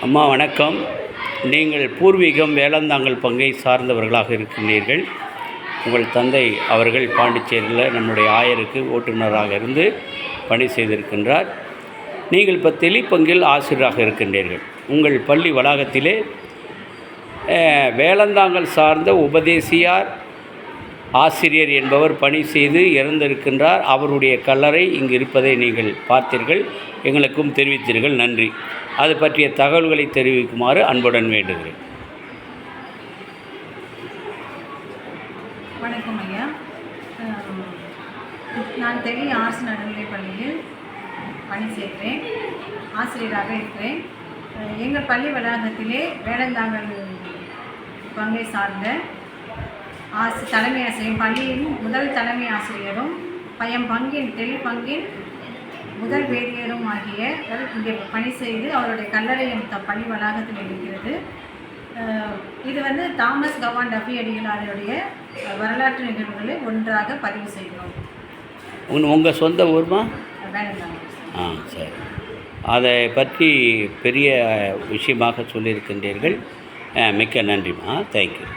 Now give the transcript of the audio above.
அம்மா வணக்கம். நீங்கள் பூர்வீகம் வேலந்தாங்கல் பங்கை சார்ந்தவர்களாக இருக்கின்றீர்கள். உங்கள் தந்தை அவர்கள் பாண்டிச்சேரியில் நம்முடைய ஆயருக்கு ஓட்டுநராக இருந்து பணி செய்திருக்கின்றார். நீங்கள் இப்போ தெளிப்பங்கில் ஆசிரியராக இருக்கின்றீர்கள். உங்கள் பள்ளி வளாகத்திலே வேலந்தாங்கல் சார்ந்த உபதேசியார் ஆசிரியர் என்பவர் பணி செய்து இறந்திருக்கின்றார். அவருடைய கல்லறை இங்கு இருப்பதை நீங்கள் பார்த்தீர்கள், எங்களுக்கும் தெரிவித்தீர்கள். நன்றி. அது பற்றிய தகவல்களை தெரிவிக்குமாறு அன்புடன் வேண்டுகிறேன். வணக்கம் ஐயா. நான் தெளி அரசு நடுநிலைப் பள்ளியில் பணி செய்கிறேன், ஆசிரியராக இருக்கிறேன். எங்கள் பள்ளி வளாகத்திலே வேலந்தாங்கல் பங்கை சார்ந்த தலைமை ஆசிரியர், பள்ளியின் முதல் தலைமை ஆசிரியரும் பங்கின் தெளி பங்கின் முதல் வேதியரும் ஆகிய இங்கே பணி செய்து அவருடைய கல்லறையும் பள்ளி வளாகத்தில் இருக்கிறது. இது தாமஸ் கவான் டஃபி அடிகளாருடைய வரலாற்று நிகழ்வுகளை ஒன்றாக பதிவு செய்கிறோம். உங்கள் சொந்த ஊர்மா? வேலந்தாங்கல். சரி. அதை பற்றி பெரிய விஷயமாக சொல்லியிருக்கின்றீர்கள். மிக்க நன்றிம்மா. தேங்க்யூ.